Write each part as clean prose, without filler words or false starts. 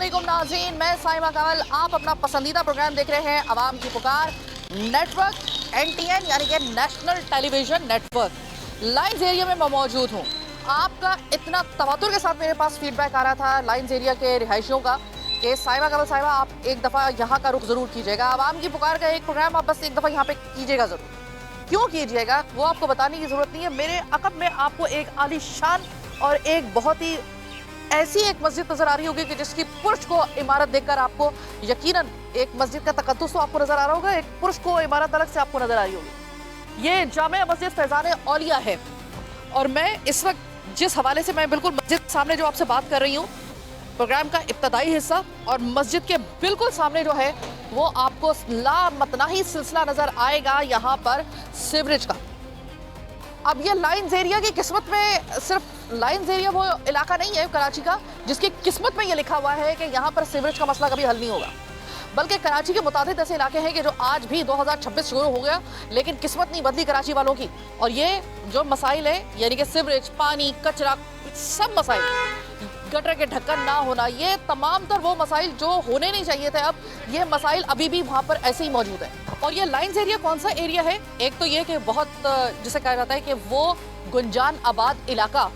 अस्सलामुअलैकुम नाज़रीन, मैं साइमा कमल। आप अपना पसंदीदा प्रोग्राम देख रहे हैं आवाम की पुकार नेटवर्क NTN यानी कि national television network. Lines area में मैं मौजूद हूँ। आपका इतना तवातुर के साथ मेरे पास फीडबैक आ रहा था लाइन्स एरिया के रिहायशियों का कि साइमा कमल साहिबा आप एक दफ़ा यहाँ का रुख ज़रूर कीजिएगा। आवाम की पुकार का एक प्रोग्राम आप बस एक दफ़ा यहाँ पे कीजिएगा ज़रूर। क्यों कीजिएगा वो आपको बताने की ज़रूरत नहीं है। मेरे अकब में आपको एक आलीशान और एक बहुत ही ऐसी एक मस्जिद नजर आ रही होगी कि जिसकी पुरुष को इमारत देखकर आपको यकीनन एक मस्जिद का तकद्दुस तो आपको नजर आ रहा होगा, एक पुरुष को इमारत अलग से आपको नजर आ रही होगी। ये जामे मस्जिद फैजान औलिया है और मैं इस वक्त जिस हवाले से मैं बिल्कुल मस्जिद सामने जो आपसे बात कर रही हूँ, प्रोग्राम का इब्तदाई हिस्सा और मस्जिद के बिल्कुल सामने जो है वो आपको लामतनाही सिलसिला नजर आएगा यहाँ पर सीवरेज का। अब ये लाइन्स एरिया की किस्मत में सिर्फ लाइन्स एरिया वो इलाका नहीं है कराची का जिसकी किस्मत में ये लिखा हुआ है कि यहाँ पर सीवरेज का मसला कभी हल नहीं होगा, बल्कि कराची के मुताबिक ऐसे इलाके हैं कि जो आज भी 2026 शुरू हो गया लेकिन किस्मत नहीं बदली कराची वालों की। और ये जो मसाइल है यानी कि सीवरेज, पानी, कचरा, सब मसाइल, गटर के ढक्कन ना होना, ये तमाम तर वो मसाइल जो होने नहीं चाहिए थे, अब ये मसाइल अभी भी वहाँ पर ऐसे ही मौजूद है। और ये लाइन्स एरिया कौन सा एरिया है? एक तो ये कि बहुत जिसे कहा जाता है कि वो गुंजान आबाद इलाका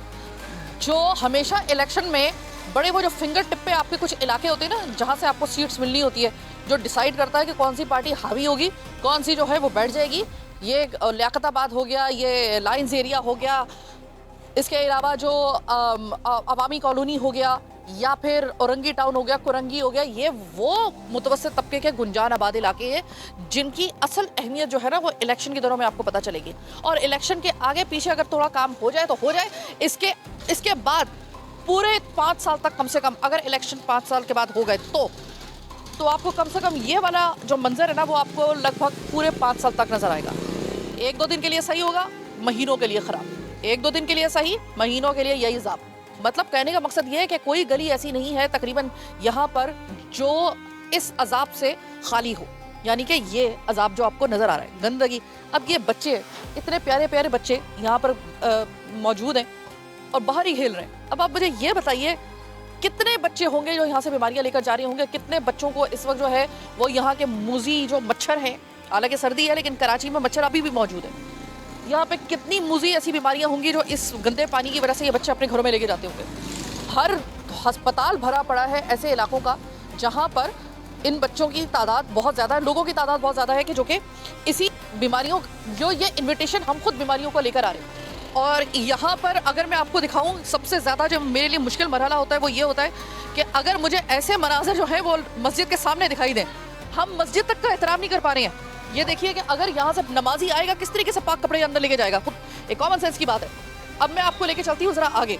जो हमेशा इलेक्शन में बड़े वो जो फिंगर टिप पे आपके कुछ इलाके होते हैं ना जहाँ से आपको सीट्स मिलनी होती है, जो डिसाइड करता है कि कौन सी पार्टी हावी होगी, कौन सी जो है वो बैठ जाएगी। ये लियाकताबाद हो गया, ये लाइन्स एरिया हो गया, इसके अलावा जो अवामी कॉलोनी हो गया या फिर औरंगी टाउन हो गया, कुरंगी हो गया, ये वो मुतवस्सित तबके के गुंजान आबाद इलाके हैं जिनकी असल अहमियत जो है ना वो इलेक्शन के दिनों में आपको पता चलेगी। और इलेक्शन के आगे पीछे अगर थोड़ा काम हो जाए तो हो जाए, इसके बाद पूरे 5 साल तक कम से कम, अगर इलेक्शन 5 साल के बाद हो गए तो आपको कम से कम ये वाला जो मंजर है ना वो आपको लगभग पूरे 5 साल तक नजर आएगा। 1-2 दिन के लिए सही होगा, महीनों के लिए खराब। 1-2 दिन के लिए सही, महीनों के लिए यही अज़ाब। मतलब कहने का मकसद ये है कि कोई गली ऐसी नहीं है तकरीबन यहाँ पर जो इस अजाब से खाली हो, यानी कि ये अजाब जो आपको नज़र आ रहा है, गंदगी। अब ये बच्चे, इतने प्यारे प्यारे बच्चे यहाँ पर मौजूद हैं और बाहर ही खेल रहे हैं। अब आप मुझे ये बताइए कितने बच्चे होंगे जो यहाँ से बीमारियाँ लेकर जा रहे होंगे, कितने बच्चों को इस वक्त जो है वो यहाँ के मूजी जो मच्छर हैं, हालांकि सर्दी है लेकिन कराची में मच्छर अभी भी मौजूद है, यहाँ पे कितनी मूजी ऐसी बीमारियां होंगी जो इस गंदे पानी की वजह से ये बच्चे अपने घरों में लेके जाते होंगे। हर अस्पताल भरा पड़ा है ऐसे इलाकों का जहाँ पर इन बच्चों की तादाद बहुत ज़्यादा है, लोगों की तादाद बहुत ज़्यादा है कि जो कि इसी बीमारियों, जो ये इन्विटेशन हम खुद बीमारियों को लेकर आ रहे हैं। और यहाँ पर अगर मैं आपको दिखाऊँ, सबसे ज़्यादा जो मेरे लिए मुश्किल मरहला होता है वो ये होता है कि अगर मुझे ऐसे मनाज़र जो है वो मस्जिद के सामने दिखाई दें, हम मस्जिद तक का एहतराम नहीं कर पा रहे हैं। ये देखिए कि अगर यहाँ से नमाजी आएगा किस तरीके से पाक कपड़े अंदर लेके जाएगा, खुद एक कॉमन सेंस की बात है। अब मैं आपको लेके चलती हूँ जरा आगे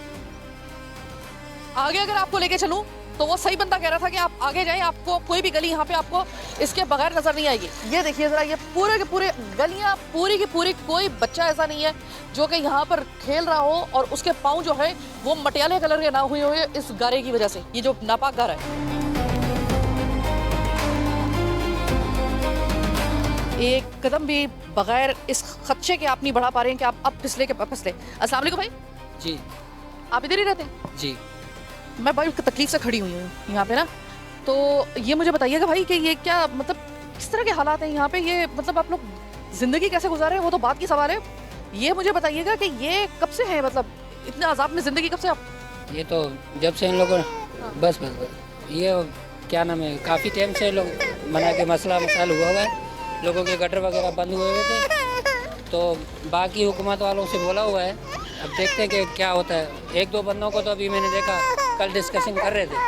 अगर आपको लेके चलूँ तो वो सही बंदा कह रहा था कि आप आगे जाएं, आपको कोई भी गली यहाँ पे आपको इसके बगैर नजर नहीं आएगी। ये देखिए जरा, ये पूरे के पूरे गलियाँ पूरी की पूरी, कोई बच्चा ऐसा नहीं है जो कि यहाँ पर खेल रहा हो और उसके पाँव जो है वो मटियाले कलर के ना हुए हुए इस गारे की वजह से, ये जो नापाक गारा है। एक कदम भी बगैर इस खदशे के आप नहीं बढ़ा पा रहे हैं कि आप अब फिसले के फिसले। अस्सलाम वालेकुम भाई। जी, आप इधर ही रहते हैं? जी, मैं बड़ी तकलीफ से खड़ी हुई हूँ यहाँ पे ना, तो ये मुझे बताइएगा भाई कि ये क्या मतलब किस तरह के हालात हैं यहाँ पे, ये मतलब आप लोग ज़िंदगी कैसे गुजार रहे हैं वो तो बात की सवाल है। ये मुझे बताइएगा कि ये कब से है, मतलब इतने अजाब में ज़िंदगी कब से आप? ये तो जब से इन लोगों बस ये क्या नाम है, काफ़ी टाइम से लोग मना के मसला मसाइल हुआ हुआ है, लोगों के गटर वगैरह बंद हुए हुए थे, तो बाकी हुकूमत वालों से बोला हुआ है, अब देखते हैं कि क्या होता है। 1-2 बंदों को तो अभी मैंने देखा कल डिस्कशन कर रहे थे।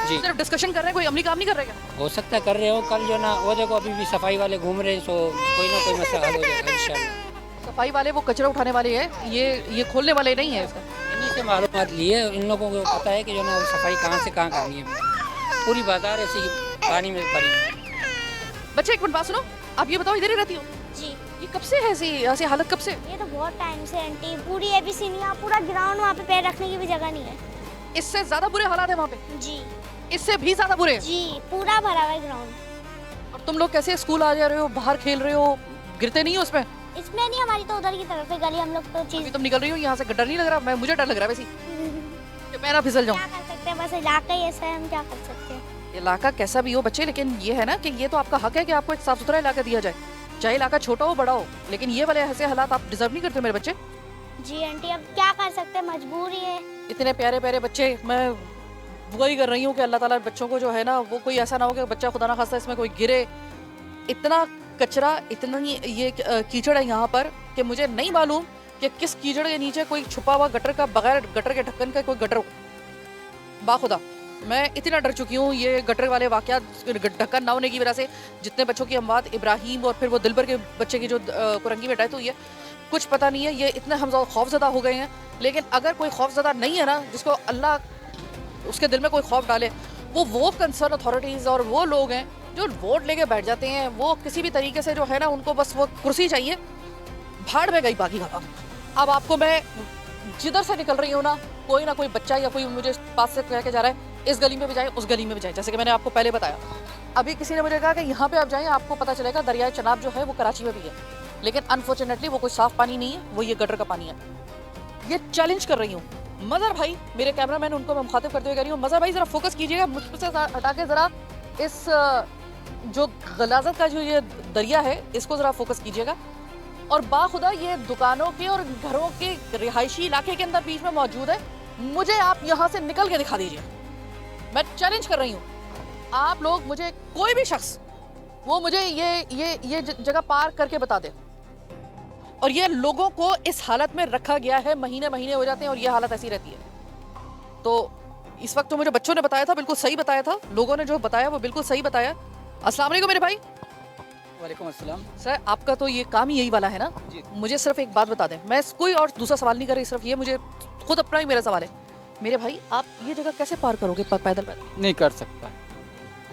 जी, सिर्फ डिस्कशन कर रहे हैं, कोई अमली काम नहीं कर रहे क्या? हो सकता है कर रहे हो, कल जो ना वो देखो अभी भी सफाई वाले घूम रहे हैं, सो कोई ना कोई मसला हल हो जाएगा इंशाल्लाह। सफाई वाले वो कचरा उठाने वाले हैं, ये खोलने वाले नहीं है इसका। इन्हीं से मालूमात लिए, इन लोगों को पता है कि जो ना सफाई कहाँ से कहाँ करनी है, पूरी बाजार ऐसी पानी में भरी है। बच्चे एक मिनट बात सुनो, आप ये बताओ इधर ही रहती हो? जी। ये कब से है ऐसी हालत, कब से? ये तो बहुत टाइम से आंटी, पूरी एबीसीनिया, पूरा ग्राउंड, वहाँ पे पैर रखने की भी जगह नहीं है। इससे ज्यादा बुरे हालात है वहाँ पे? जी। इससे भी ज्यादा बुरे? जी, पूरा भरा हुआ है ग्राउंड। और तुम लोग कैसे स्कूल आ जा रहे हो, बाहर खेल रहे हो, गिरते नहीं हो उसमें? इसमें नहीं, हमारी तो उधर की तरफ है गली, हम लोग तो अभी तुम निकल रही हो यहाँ से, डर नहीं लग रहा? मुझे डर लग रहा है वैसे कि मैं ना फिसल जाऊँ। क्या कर सकते सकते हैं, बस इलाका ही ऐसा है, हम क्या कर सकते हैं। इलाका कैसा भी हो बच्चे, लेकिन ये है ना कि ये तो आपका हक है कि आपको एक साफ सुथरा इलाका दिया जाए, चाहे इलाका छोटा हो बड़ा हो, लेकिन ये वाले ऐसे हालात आप डिजर्व नहीं करते मेरे बच्चे। जी आंटी, अब क्या कर सकते हैं, मजबूरी है। इतने प्यारे प्यारे बच्चे, मैं वही कर रही हूँ कि अल्लाह ताला बच्चों को जो है ना, वो कोई ऐसा ना हो कि बच्चा खुदा ना खास्ता इसमें कोई गिरे। इतना कचरा, इतना ये कीचड़ है यहाँ पर कि मुझे नहीं मालूम कि किस कीचड़ के नीचे कोई छुपा हुआ गटर का, बगैर गटर के ढक्कन का कोई गटर हो। बाखुदा मैं इतना डर चुकी हूँ ये गटर वाले वाकयात, ढक्कन ना होने की वजह से जितने बच्चों की अमवात, इब्राहिम और फिर वो दिलबर के बच्चे की जो कुरंगी में डेथ हुई है, कुछ पता नहीं है। ये इतने हम खौफजदा हो गए हैं। लेकिन अगर कोई खौफजदा नहीं है ना, जिसको अल्लाह उसके दिल में कोई खौफ डाले, वो कंसर्न अथॉरिटीज़ और वो लोग हैं जो वोट लेके बैठ जाते हैं। वो किसी भी तरीके से जो है ना, उनको बस वो कुर्सी चाहिए, भाड़ में गई बाकी का। अब आपको मैं जिधर से निकल रही हूँ ना, कोई ना कोई बच्चा या कोई मुझे पास से कह के जा रहा है इस गली में भी जाए, उस गली में भी जाए, जैसे कि मैंने आपको पहले बताया। अभी किसी ने मुझे कहा कि यहाँ पे आप जाएं, आपको पता चलेगा दरियाए चनाब जो है वो कराची में भी है, लेकिन अनफॉर्चुनेटली वो कोई साफ पानी नहीं है, वो ये गटर का पानी है। ये चैलेंज कर रही हूँ। मज़हर भाई, मेरे कैमरामैन, उनको मैं मुखातिब करते हुए कह रही हूँ, मज़हर भाई ज़रा फोकस कीजिएगा, मुझसे हटा के ज़रा इस जो गलाजत का जो ये दरिया है इसको ज़रा फोकस कीजिएगा। और बाखुदा ये दुकानों के और घरों के रिहायशी इलाके के अंदर बीच में मौजूद है। मुझे आप यहाँ से निकल के दिखा दीजिए। मैं चैलेंज कर रही हूँ, आप लोग मुझे, कोई भी शख्स, वो मुझे ये जगह पार करके बता दे। और ये लोगों को इस हालत में रखा गया है, महीने महीने हो जाते हैं और ये हालत ऐसी रहती है। तो इस वक्त तो मुझे बच्चों ने बताया था, बिल्कुल सही बताया था, लोगों ने जो बताया वो बिल्कुल सही बताया। अस्सलाम वालेकुम मेरे भाई। वालेकुम अस्सलाम। सर आपका तो ये काम ही यही वाला है ना जी। मुझे सिर्फ एक बात बता दें, मैं कोई और दूसरा सवाल नहीं कर रही, सिर्फ ये मुझे खुद अपना ही मेरा सवाल है। मेरे भाई, आप ये जगह कैसे पार करोगे पैदल पैदल? नहीं कर सकता,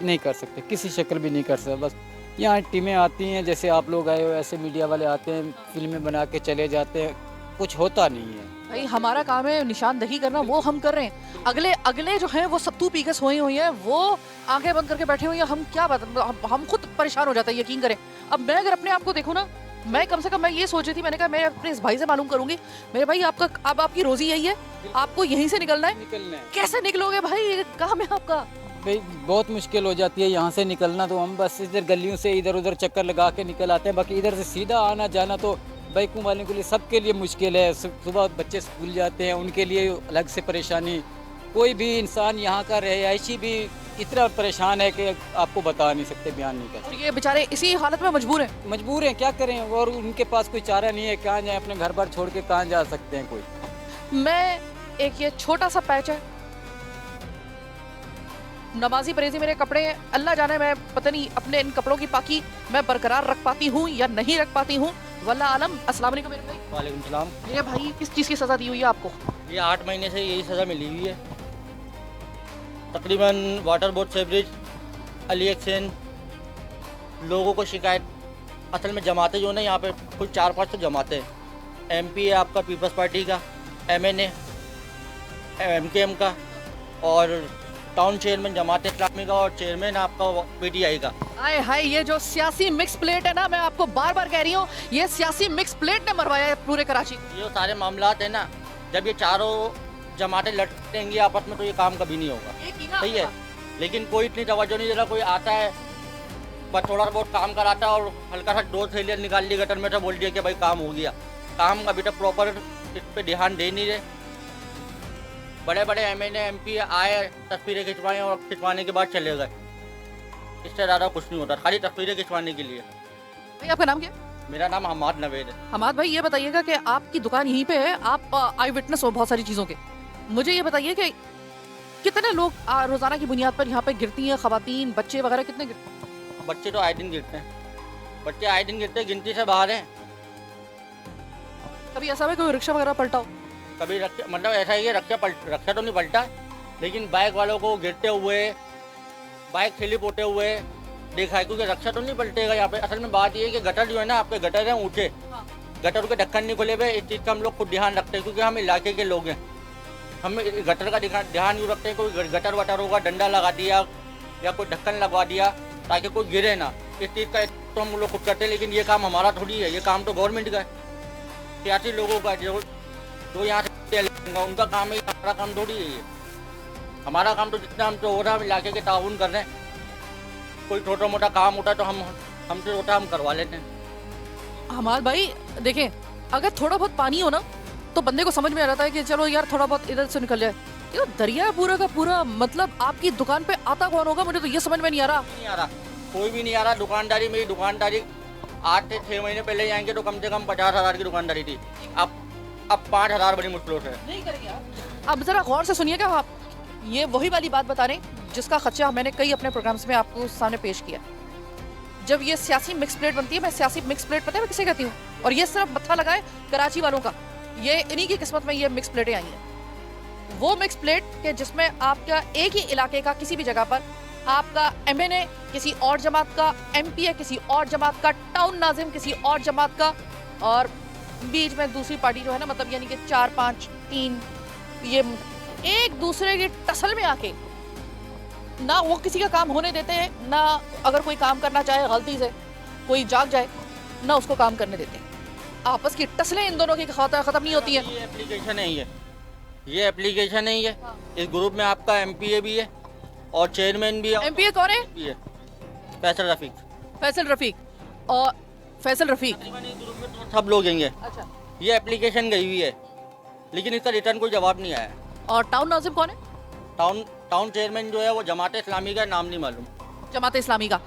नहीं कर सकते, किसी शक्ल भी नहीं कर सकता। बस यहाँ टीमें आती हैं, जैसे आप लोग आए हो ऐसे मीडिया वाले आते हैं, फिल्में बना के चले जाते हैं, कुछ होता नहीं है। भाई हमारा काम है निशानदही करना, वो हम कर रहे हैं। अगले जो हैं वो सत्तू पी के सोए हुए हैं, वो आंखें बंद करके बैठे हुए हैं। हम क्या बात, हम खुद परेशान हो जाते हैं, यकीन करें। अब मैं अगर अपने आप को देखूँ ना, मैं कम से कम मैं ये सोच रही थी, मैंने कहा मैं अपने इस भाई से मालूम करूंगी। मेरे भाई, आपका अब आपकी रोजी यही है, आपको यहीं से निकलना है। निकलना है, कैसे निकलोगे भाई, ये काम है आपका। भाई बहुत मुश्किल हो जाती है यहाँ से निकलना। तो हम बस इधर गलियों से इधर उधर चक्कर लगा के निकल आते हैं, बाकी इधर से सीधा आना जाना तो बाइकों वालों के लिए, सबके लिए मुश्किल है। सुबह बच्चे स्कूल जाते हैं, उनके लिए अलग से परेशानी। कोई भी इंसान यहाँ का रहायशी भी इतना परेशान है कि आपको बता नहीं सकते, बयान नहीं कर और ये बेचारे इसी हालत में मजबूर हैं। मजबूर हैं, क्या करें। और उनके पास कोई चारा नहीं है, कहाँ जाए, अपने घर बार छोड़ के कहाँ जा सकते हैं कोई। मैं एक ये छोटा सा पैच है, नमाजी परहेजी मेरे कपड़े हैं, अल्लाह जाने मैं पता नहीं अपने इन कपड़ों की पाकी मैं बरकरार रख पाती हूँ या नहीं रख पाती हूँ, वल्लाह आलम। अस्सलाम वालेकुम मेरे भाई। वालेकुम सलाम। मेरे भाई, किस चीज़ की सज़ा दी हुई है आपको? ये 8 महीने से यही सज़ा मिली हुई है। तकरीबन water board sewerage, Ali hexane, लोगों को शिकायत, असल में जमाते जो ना यहाँ पे कुल 4-5 तो जमाते हैं। एमपी है आपका पीपल्स पार्टी का, एमएनए, एमकेएम का, और टाउन चेयरमैन जमात इस्लामी का, और चेयरमैन आपका पीटीआई का। आए हाय, ये जो सियासी मिक्स प्लेट है ना, मैं आपको बार बार कह रही हूँ, ये सियासी मिक्स प्लेट ने मरवाया है पूरे कराची। ये सारे मामलात है ना, जब ये चारों जमातें लड़ेंगी आपस में तो ये काम कभी नहीं होगा, सही है। लेकिन कोई इतनी तवज्जो नहीं दे रहा। कोई आता है बस थोड़ा बहुत काम कराता है और हल्का सा 2 थैलियाँ निकाल ली गटर में से, बोल दिया कि भाई काम हो गया। काम अभी तक प्रॉपर इस पर ध्यान दे नहीं रहे। बड़े बड़े एमएनए एमपी आए, तस्वीरें खिंचवाएं और खिंचवाने के बाद चले गए। इससे ज़्यादा कुछ नहीं होता, खाली तस्वीरें खिंचवाने के लिए। भाई आपका नाम क्या है? मेरा नाम हमाद नवेद है। हमाद भाई, ये बताइएगा कि आपकी दुकान यहीं पे है, आप आई विटनेस हो बहुत सारी चीज़ों के। मुझे ये बताइए कि कितने लोग रोज़ाना की बुनियाद पर यहाँ पे गिरती हैं, ख़वातीन, बच्चे वगैरह कितने गिरते हैं? बच्चे तो आए दिन गिरते हैं, बच्चे आए दिन गिरते हैं, गिनती से बाहर हैं। कभी ऐसा है कोई रिक्शा वगैरह पलटा हो? कभी रक्षा, मतलब ऐसा ही है, रक्षा तो नहीं पलटा, लेकिन बाइक वालों को गिरते हुए, बाइक स्लिप होते हुए देखा है। क्योंकि रक्षा तो नहीं पलटेगा यहाँ पे। असल में बात ये है कि गटर जो है ना, आपके गटर हैं ऊँचे, गटर के ढक्कन नहीं खुले हुए। इस चीज़ का हम लोग खुद ध्यान रखते हैं, क्योंकि हम इलाके के लोग हैं। हम गटर का ध्यान यूँ रखते हैं, कोई गटर वटर होगा, डंडा लगा दिया या कोई ढक्कन लगवा दिया ताकि कोई गिरे ना। इस चीज़ का तो हम लोग खुद करते हैं, लेकिन ये काम हमारा थोड़ी है, ये काम तो गवर्नमेंट का है, सियासी लोगों का, जो यहाँ से उनका काम है, हमारा काम थोड़ी है ये। हमारा काम तो जितना हम तो हो रहा है, हम इलाके के ताउन कर रहे हैं। कोई छोटा मोटा काम होता है तो हमसे होता हम करवा लेते हैं। हमारे भाई देखें, अगर थोड़ा बहुत पानी हो ना तो बंदे को समझ में आ जाता है कि चलो यार थोड़ा बहुत इधर से निकल जाए। ये दरिया पूरा का पूरा, मतलब आपकी दुकान पे आता कौन होगा, मुझे तो ये समझ में नहीं आ रहा। नहीं आ रहा, कोई भी नहीं आ रहा। दुकानदारी, मेरी दुकानदारी 8 से 6 महीने पहले जाएंगे तो कम से कम 50,000 की दुकानदारी थी। अब 5,000 बड़ी मुश्किलों से। नहीं करेंगे आप। अब जरा गौर से सुनिएगा आप, ये वही वाली बात बता रहे हैं जिसका खर्चा मैंने कई अपने प्रोग्राम्स में आपको सामने पेश किया। जब ये सियासी मिक्स प्लेट बनती है, मैं सियासी मिक्स प्लेट पता है मैं किसे कहती हूँ, और ये सिर्फ मत्था लगाए कराची वालों का, ये इन्हीं की किस्मत में ये मिक्स प्लेटें आई हैं। वो मिक्स प्लेट के जिसमें आपका एक ही इलाके का किसी भी जगह पर आपका MNA किसी और जमात का, MPA किसी और जमात का, टाउन नाजिम किसी और जमात का, और बीच में दूसरी पार्टी जो है ना, मतलब यानी कि 4, 5, 3, ये एक दूसरे के टसल में आके ना वो किसी का काम होने देते हैं, ना अगर कोई काम करना चाहे गलती से कोई जाग जाए ना उसको काम करने देते हैं। आपस की टसलें इन दोनों की खत्म नहीं होती है। ये एप्लीकेशन है, ये एप्लीकेशन है। ये इस ग्रुप में आपका MPA भी है और चेयरमैन भी है। MPA कौन है? भी है फैसल रफीक। फैसल रफीक और फैसल रफीक तकरीबन इस ग्रुप में तो सब लोग हैं। अच्छा, ये एप्लीकेशन गई हुई है लेकिन इसका रिटर्न कोई जवाब नहीं आया। और टाउन नाजिम कौन है? टाउन चेयरमैन जो है वो जमात इस्लामी का, नाम नहीं मालूम। जमात इस्लामी का।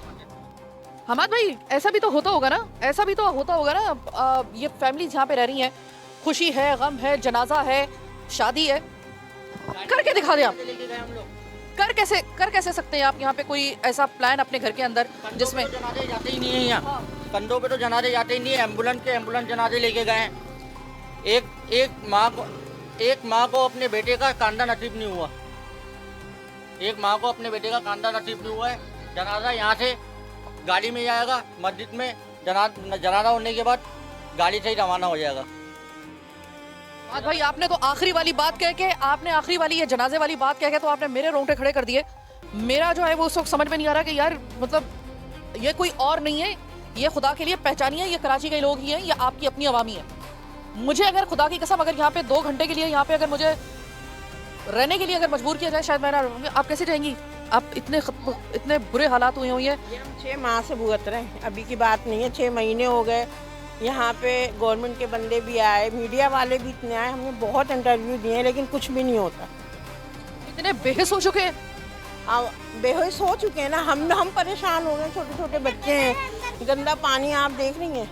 हमाद भाई ऐसा भी तो होता होगा ना, ऐसा भी तो होता होगा ना, ये फैमिली जहाँ पे रह रही हैं, खुशी है, गम है, जनाजा है, शादी है, करके दिखा दे आप। कर कैसे सकते हैं आप यहाँ पे कोई ऐसा प्लान अपने घर के अंदर जिसमें जनाजे जाते ही नहीं है यहाँ। कंधों पे तो जनाजे जाते ही नहीं है। एम्बुलेंस जनाजे लेके गए हैं। एक माँ को अपने बेटे का कांदा नसीब नहीं हुआ। एक माँ को अपने बेटे का कांदा नसीब नहीं हुआ है। जनाजा यहाँ से गाड़ी में जाएगा, मस्जिद में जनाजा होने के बाद गाड़ी से ही रवाना हो जाएगा। भाई आपने तो आखिरी वाली बात कह के, आपने आखिरी वाली ये जनाजे वाली बात कह के तो आपने मेरे रोंगटे खड़े कर दिए। मेरा जो है वो उस वक्त समझ में नहीं आ रहा कि यार मतलब ये कोई और नहीं है, ये खुदा के लिए पहचानिए, ये कराची के लोग ही हैं, ये आपकी अपनी आवामी है। मुझे अगर खुदा की कसम अगर यहाँ पे 2 घंटे के लिए यहाँ पे अगर मुझे रहने के लिए अगर मजबूर किया जाए शायद मैं ना रहूँगी। आप कैसे जाएंगी? आप इतने बुरे हालात हुए हैं। ये हम 6 माह से भुगत रहे हैं, अभी की बात नहीं है। 6 महीने हो गए। यहाँ पे गवर्नमेंट के बंदे भी आए, मीडिया वाले भी इतने आए, हमने बहुत इंटरव्यू दिए लेकिन कुछ भी नहीं होता। इतने बेहिस हो चुके हैं, बेहोश हो चुके हैं ना। हम परेशान हो गए। छोटे छोटे बच्चे हैं, गंदा पानी आप देख रही हैं।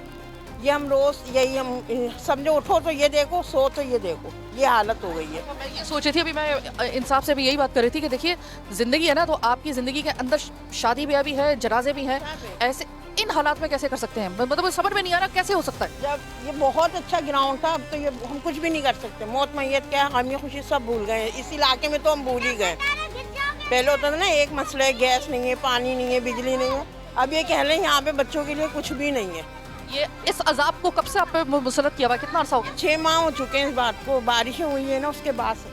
ये हम रोज यही हम समझो, उठो तो ये देखो, सो तो ये देखो, ये हालत हो गई है। मैं ये सोच रही थी, अभी मैं इंसाफ से भी यही बात कर रही थी कि देखिए ज़िंदगी है ना, तो आपकी ज़िंदगी के अंदर शादी ब्याह भी है, जनाजे भी हैं, ऐसे इन हालात में कैसे कर सकते हैं? मतलब समझ में नहीं आ रहा कैसे हो सकता है। जब ये बहुत अच्छा ग्राउंड था, अब तो ये हम कुछ भी नहीं कर सकते। मौत मैयत क्या, गमी खुशी सब भूल गए। इस इलाके में तो हम भूल ही गए। पहले होता था ना, एक मसला है, गैस नहीं है, पानी नहीं है, बिजली नहीं है। अब ये कह लें यहाँ पे बच्चों के लिए कुछ भी नहीं है। ये इस अजाब को कब से आप पे मुसलत किया हुआ, कितना अरसा हो गया? 6 माह हो चुके हैं इस बात को। बारिशें हुई है ना, उसके बाद से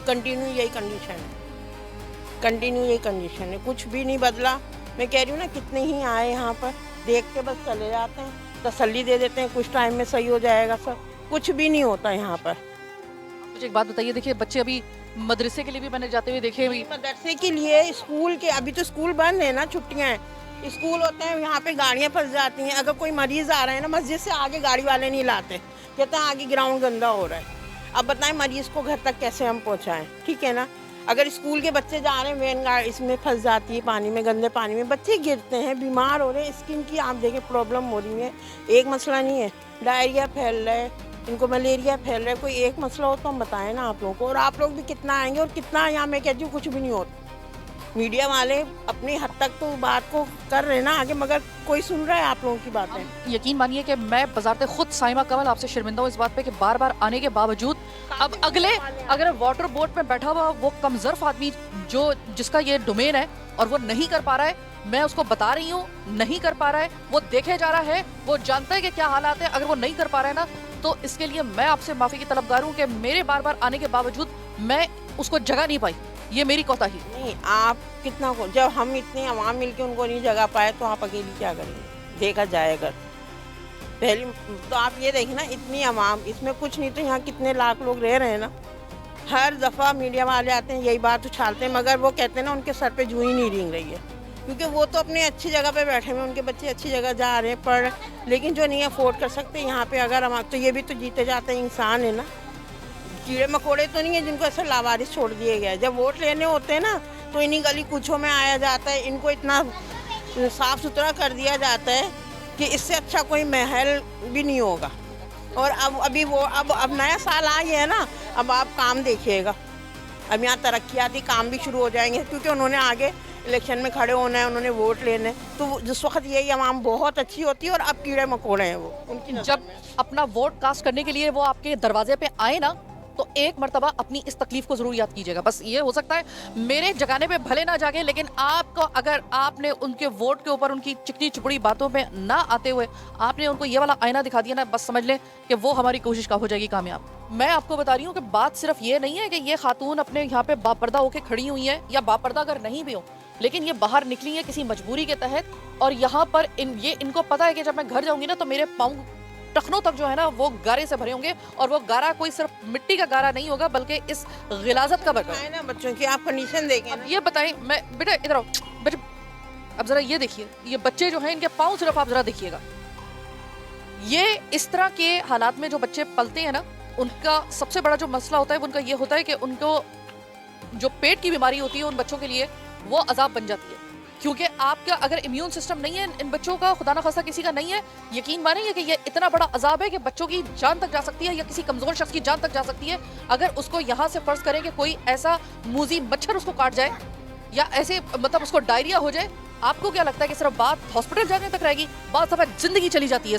कंटिन्यू यही कंडीशन है। कंटिन्यू यही कंडीशन है, कुछ भी नहीं बदला। मैं कह रही हूँ ना, कितने ही आए यहाँ पर, देख के बस चले जाते हैं, तसल्ली दे देते हैं कुछ टाइम में सही हो जाएगा सब। कुछ भी नहीं होता यहाँ पर। मुझे एक बात बताइए, देखिए बच्चे अभी मदरसे के लिए भी मैंने जाते हुए देखे हुए। मदरसे के लिए, स्कूल के, अभी तो स्कूल बंद है ना, छुट्टियाँ हैं। स्कूल होते हैं, यहाँ पे गाड़ियाँ फंस जाती हैं। अगर कोई मरीज आ रहा है ना, मस्जिद से आगे गाड़ी वाले नहीं लाते, कहते हैं आगे ग्राउंड गंदा हो रहा है। अब बताएं मरीज को घर तक कैसे हम पहुँचाएं? ठीक है ना। अगर स्कूल के बच्चे जा रहे हैं, वैन गाड़ी इसमें फंस जाती है, पानी में, गंदे पानी में, बच्चे गिरते हैं, बीमार हो रहे हैं, स्किन की आप देखें प्रॉब्लम हो रही है। एक मसला नहीं है, डायरिया फैल रहा है, इनको मलेरिया फैल रहा है। कोई एक मसला हो तो हम बताएं ना आप लोगों को। और आप लोग भी कितना आएंगे और कितना, यहाँ मैं कहती हूँ कुछ भी नहीं होता। मीडिया वाले अपनी हद तक तो बात को कर रहे हैं ना आगे, मगर कोई सुन रहा है आप लोगों की बातें? यकीन मानिए कि मैं बजाते खुद साइमा कमल आपसे शर्मिंदा हूँ इस बात पे कि बार बार आने के बावजूद अब अगले अगर वाटर बोट में बैठा हुआ वो कमजोर आदमी जो जिसका ये डोमेन है और वो नहीं कर पा रहा है, मैं उसको बता रही हूँ नहीं कर पा रहा है, वो देखे जा रहा है, वो जानता है कि क्या हालात है। अगर वो नहीं कर पा रहा है ना, तो इसके लिए मैं आपसे माफ़ी की तलबगार हूँ कि मेरे बार बार आने के बावजूद मैं उसको जगह नहीं पाई। ये मेरी कोताही। नहीं, आप कितना को, जब हम इतनी आवाम मिलके उनको नहीं जगा पाए तो आप अकेली क्या करेंगे? देखा जाए अगर पहली तो आप ये देखना, इतनी आवाम, इसमें कुछ नहीं तो यहाँ कितने लाख लोग रह रहे हैं ना, हर दफ़ा मीडिया वाले आते हैं यही बात उछालते हैं, मगर वो कहते हैं ना उनके सर पे जूं ही नहीं रेंग रही है, क्योंकि वो तो अपनी अच्छी जगह पे बैठे हुए हैं, उनके बच्चे अच्छी जगह जा रहे हैं पढ़, लेकिन जो नहीं अफोर्ड कर सकते यहाँ पे अगर हम तो ये भी तो जीते जाते इंसान है ना, कीड़े मकोड़े तो नहीं है जिनको ऐसे लावारिस छोड़ दिए गए। जब वोट लेने होते हैं ना तो इन्हीं गली कूचों में आया जाता है, इनको इतना साफ सुथरा कर दिया जाता है कि इससे अच्छा कोई महल भी नहीं होगा। और अब अभी वो अब नया साल आ गया है ना, अब आप काम देखिएगा, अब यहाँ तरक्याती काम भी शुरू हो जाएंगे, क्योंकि उन्होंने आगे इलेक्शन में खड़े होना है, उन्होंने वोट लेने, तो जिस वक्त यही आवाम बहुत अच्छी होती है और अब कीड़े मकोड़े हैं वो उनकी नज़र जब में। अपना वोट कास्ट करने के लिए वो आपके दरवाजे पे आए ना, तो एक मर्तबा अपनी इस तकलीफ को जरूर याद कीजिएगा। बस ये हो सकता है मेरे जगाने पे भले ना जागे, लेकिन आपको अगर आपने उनके वोट के ऊपर उनकी चिकनी चुपड़ी बातों पे ना आते हुए आपने उनको ये वाला आईना दिखा दिया ना, बस समझ लें कि वो हमारी कोशिश का हो जाएगी कामयाब। मैं आपको बता रही हूँ कि बात सिर्फ ये नहीं है कि ये खातून अपने यहाँ पे बापर्दा होके खड़ी हुई है, या बापर्दा अगर नहीं भी हो, लेकिन ये बाहर निकली है किसी मजबूरी के तहत, और यहाँ पर इनको पता है कि जब मैं घर जाऊंगी ना तो मेरे पाँव टखनों तक जो है ना वो गारे से भरे होंगे, और वो गारा कोई सिर्फ मिट्टी का गारा नहीं होगा बल्कि इस गिलाजत का बरकत। है ना बच्चों की आप कंडीशन देखें अब ना। ये बताएं, मैं बेटा इधर आओ बेटा, अब जरा ये देखिए, ये बच्चे जो हैं इनके पाँव सिर्फ आप जरा देखिएगा, ये इस तरह के हालात में जो बच्चे पलते हैं ना, उनका सबसे बड़ा जो मसला होता है उनका ये होता है कि उनको जो पेट की बीमारी होती है उन बच्चों के लिए वो अजाब बन जाती है, क्योंकि आपका अगर इम्यून सिस्टम नहीं है इन बच्चों का, खुदा ना खास्ता किसी का नहीं है, यकीन मानेंगे कि ये इतना बड़ा अजाब है कि बच्चों की जान तक जा सकती है, या किसी कमजोर शख्स की जान तक जा सकती है अगर उसको यहाँ से फर्ज करें कि कोई ऐसा मूजी मच्छर उसको काट जाए, या ऐसे मतलब उसको डायरिया हो जाए। आपको क्या लगता है कि सिर्फ बात हॉस्पिटल जाने तक रहेगी? बात दफा जिंदगी चली जाती है।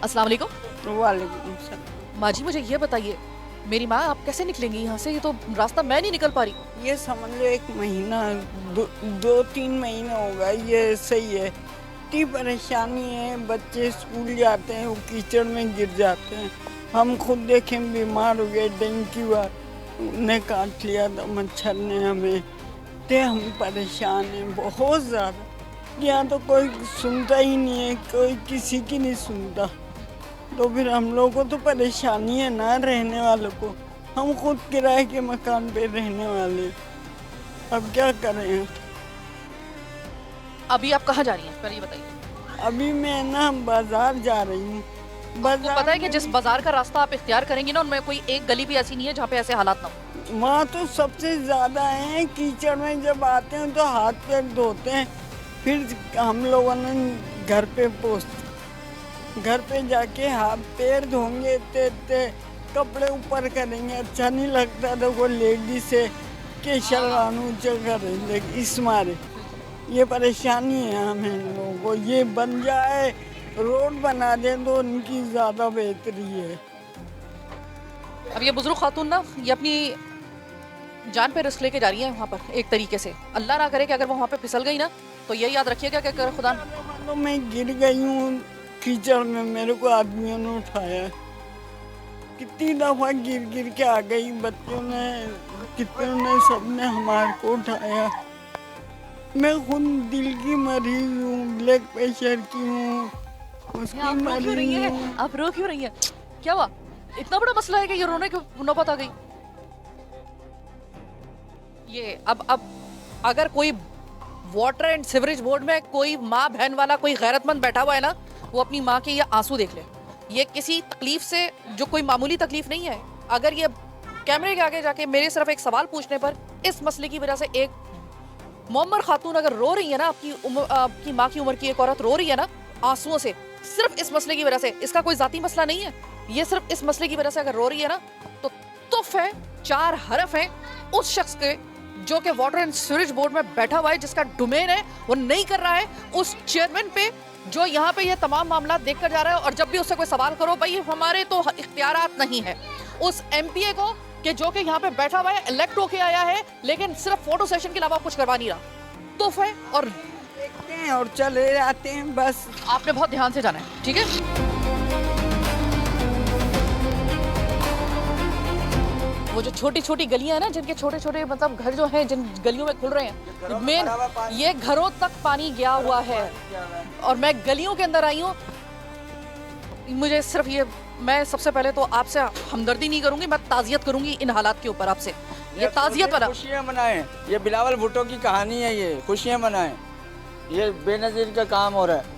अस्सलाम वालेकुम। वालेकुम सलाम। माँ जी मुझे ये बताइए, मेरी माँ आप कैसे निकलेंगी यहाँ से? ये तो रास्ता मैं नहीं निकल पा रही। ये समझ लो 1 महीना 2-3 महीने होगा, ये सही है। इतनी परेशानी है, बच्चे स्कूल जाते हैं वो कीचड़ में गिर जाते हैं। हम खुद देखें बीमार हो गए, डेंगू हुआ, ने काट लिया था मच्छर ने हमें, ते हम परेशान हैं बहुत ज़्यादा। यहाँ तो कोई सुनता ही नहीं है, कोई किसी की नहीं सुनता, तो फिर हम लोगों को तो परेशानी है ना रहने वालों को। हम खुद किराए के मकान पे रहने वाले, अब क्या करें। अभी आप कहाँ जा रही हैं, पहले ये बताइए। अभी मैं ना बाजार जा रही हूँ। आपको पता है कि जिस बाजार का रास्ता आप इख्तियार करेंगी ना, उनमें कोई एक गली भी ऐसी नहीं है जहाँ पे ऐसे हालात ना हो। वहाँ तो सबसे ज़्यादा है, कीचड़ में जब आते हैं तो हाथ पैर धोते हैं, फिर हम लोगों ने घर पे जाके हाथ पैर धोंगे, ते कपड़े ऊपर करेंगे, अच्छा नहीं लगता तो वो लेडी से के शलवान ऊँचा करेंगे। इस मारे ये परेशानी है हमें लोगों को। ये बन जाए, रोड बना दें तो उनकी ज़्यादा बेहतरी है। अब ये बुजुर्ग खातून ना ये अपनी जान पे रिस्क लेके जा रही है वहाँ पर एक तरीके से। अल्लाह ना करे कि अगर वो वहाँ पे फिसल गई ना, तो ये याद रखिएगा कि अगर खुदा तो मैं गिर गई हूँ कीचड़ में, मेरे को आदमियों ने उठाया, कितनी दफ़ा गिर के आ गई, बच्चों ने कितने ने सबने हमारे को उठाया। मैं खुद दिल की मरीज हूँ, ब्लड प्रेशर की हूँ, उसकी आप रो क्यों रही मरीज है? हूँ। आप रो क्यों रही है? क्या हुआ? इतना बड़ा मसला है कि ये रोने की नौबत आ गई? ये अब अगर कोई वाटर एंड सीवरेज बोर्ड में कोई माँ बहन वाला कोई गैरतमंद बैठा हुआ है ना, वो अपनी माँ के ये आंसू देख ले। ये किसी तकलीफ से जो कोई मामूली तकलीफ नहीं है। अगर ये कैमरे के आगे जाके मेरे सिर्फ एक सवाल पूछने पर इस मसले की वजह से एक मोमर खातून अगर रो रही है ना, आपकी माँ की उम्र की एक औरत रो रही है ना आंसुओं से, सिर्फ इस मसले की वजह से, इसका कोई जाती मसला नहीं है, ये सिर्फ इस मसले की वजह से अगर रो रही है ना, तो तुफ है, 4 हरफ है उस शख्स के जो कि वाटर एंड सीवरेज बोर्ड में बैठा हुआ है, जिसका डोमेन है वो नहीं कर रहा है, उस चेयरमैन पे जो यहाँ पे ये तमाम मामला देख कर जा रहा है। और जब भी उससे कोई सवाल करो, भाई हमारे तो इख्तियारात नहीं है। उस MPA को कि जो कि यहाँ पे बैठा हुआ है, इलेक्ट होके आया है, लेकिन सिर्फ फोटो सेशन के अलावा कुछ करवा नहीं रहा, तुफ है। और देखते हैं और चले जाते हैं बस। आपने बहुत ध्यान से जाना है, ठीक है? वो जो छोटी छोटी गलियां हैं ना, जिनके छोटे छोटे मतलब घर जो हैं, जिन गलियों में खुल रहे हैं, मेन ये घरों तक पानी गया हुआ है। और मैं गलियों के अंदर आई हूँ, मुझे सिर्फ ये मैं सबसे पहले तो आपसे हमदर्दी नहीं करूंगी, मैं ताज़ियत करूंगी इन हालात के ऊपर आपसे। ये ताज़ियत वाला खुशियाँ मनाएं, ये बिलावल भुट्टो की कहानी है, ये खुशियाँ मनाएं, ये बेनज़ीर का काम हो रहा है।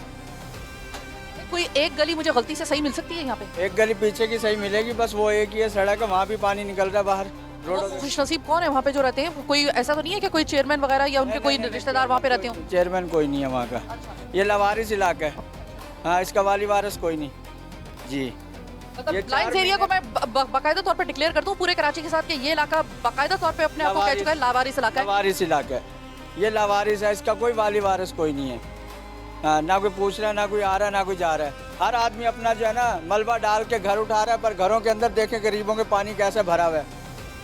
कोई एक गली मुझे गलती से सही मिल सकती है यहाँ पे? एक गली पीछे की सही मिलेगी, बस वो एक ही है सड़क है, वहाँ भी पानी निकल रहा है बाहर रोडों वो खुशनसीब कौन है वहाँ पे जो रहते हैं? कोई ऐसा तो नहीं है कि कोई चेयरमैन वगैरह या उनके कोई रिश्तेदार वहाँ पे रहते हो? चेयरमैन कोई नहीं है वहाँ का, ये लवारिस इलाका है। हाँ, इसका वाली वारिस कोई नहीं जी। मतलब ये लाइन्स एरिया को मैं बाकायदा तौर पे डिक्लेयर कर दूं पूरे कराची के साथ कि ये इलाका बाकायदा तौर पे अपने आप को कह चुका है लावारिस इलाका है। लावारिस इलाका है, ये लावारिस है, इसका कोई वाली वारिस कोई नहीं है। हाँ, ना कोई पूछ रहा है, ना कोई आ रहा है, ना कोई जा रहा है। हर आदमी अपना जो है ना मलबा डाल के घर उठा रहा है, पर घरों के अंदर देखें गरीबों के पानी कैसे भरा हुआ है।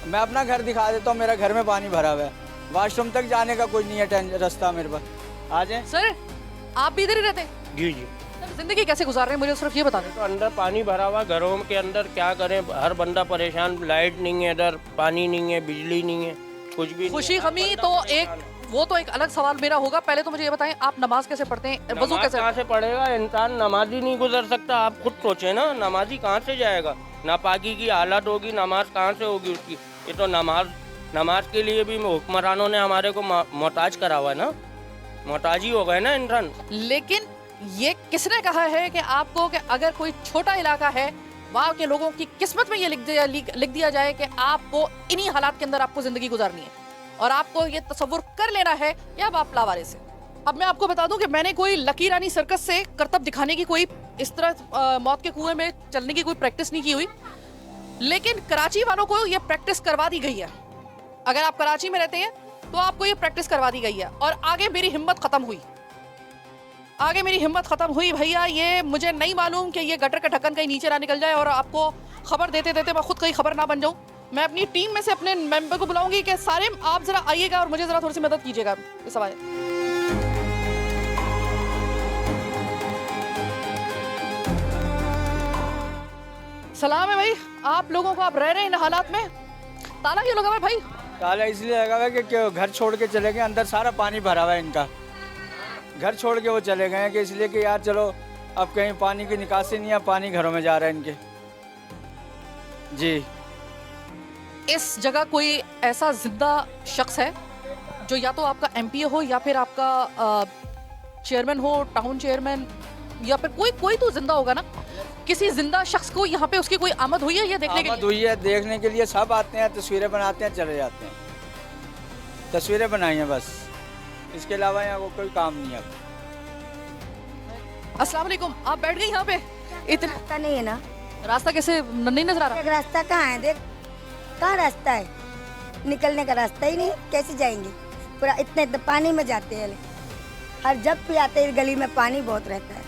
मैं अपना घर दिखा देता हूँ, मेरा घर में पानी भरा हुआ है, वॉशरूम तक जाने का कोई नहीं है रास्ता मेरे पास। आ जाए सर, आप भी इधर ही रहते हैं? जी जी। सर, जिंदगी कैसे गुजार रहे हैं मुझे सिर्फ ये बता दें। तो अंदर पानी भरा हुआ, घरों के अंदर क्या करें, हर बंदा परेशान, लाइट नहीं है, इधर पानी नहीं है, बिजली नहीं है, कुछ भी खुशी गमी तो एक अलग सवाल मेरा होगा। पहले तो मुझे ये बताएं, आप नमाज कैसे पढ़ते हैं, वजू नमाज कैसे? कहाँ से पढ़ेगा इंसान, नमाजी नहीं गुजर सकता। आप खुद सोचें ना, नमाजी कहाँ से जाएगा, नापाकी की हालत होगी, नमाज कहाँ से होगी उसकी। ये तो नमाज के लिए भी हुक्मरानों ने हमारे को मोहताज करा हुआ है ना, मोहताजी हो गए ना इंसान। लेकिन ये किसने कहा है कि आपको कि अगर कोई छोटा इलाका है वहाँ के लोगों की किस्मत में ये लिख दिया जाए कि आपको इन्हीं हालात के अंदर आपको जिंदगी गुजारनी है और आपको ये तसव्वुर कर लेना है कि अब आप लावारिस हैं। अब मैं आपको बता दूं कि मैंने कोई लकी रानी सर्कस से करतब दिखाने की कोई इस तरह मौत के कुएं में चलने की कोई प्रैक्टिस नहीं की हुई, लेकिन कराची वालों को ये प्रैक्टिस करवा दी गई है। अगर आप कराची में रहते हैं तो आपको ये प्रैक्टिस करवा दी गई है और आगे मेरी हिम्मत खत्म हुई भैया। ये मुझे नहीं मालूम कि ये गटर का ढक्कन कहीं नीचे ना निकल जाए और आपको खबर देते देते मैं खुद कहीं खबर ना बन जाऊं। मैं अपनी टीम में से अपने मेंबर को बुलाऊंगी कि सारे आप जरा आइएगा और मुझे जरा थोड़ी सी मदद कीजिएगा इस सवाल। सलाम है भाई आप लोगों को, आप रह रहे हैं इन हालात में। ताला क्यों लगा हुआ है भाई? ताला इसलिए लगा हुआ है कि घर छोड़ के चले गए, अंदर सारा पानी भरा हुआ है इनका, घर छोड़ के वो चले गए हैं कि इसलिए कि यार चलो अब कहीं पानी की निकासी नहीं है, पानी घरों में जा रहा है इनके जी। इस जगह कोई ऐसा जिंदा शख्स है जो या तो आपका एमपी हो या फिर आपका चेयरमैन हो, टाउन चेयरमैन, या फिर कोई तो जिंदा होगा ना। किसी जिंदा शख्स को यहाँ पे उसकी कोई आमद हुई है ये देखने के लिए? हुई है, देखने के लिए सब आते हैं, तस्वीरें बनाते हैं, चले जाते हैं, तस्वीरें बनाई हैं बस, इसके अलावा यहाँ को कोई काम नहीं है। अस्सलाम वालेकुम, आप बैठ गई यहाँ पे? इतना रास्ता नहीं है ना। रास्ता कैसे नहीं नजर आ रहा? एक रास्ता कहाँ है, देख कहाँ रास्ता है, निकलने का रास्ता ही नहीं, कैसे जाएंगे? पूरा इतने पानी में जाते हैं, हर जब भी आते हैं गली में पानी बहुत रहता है।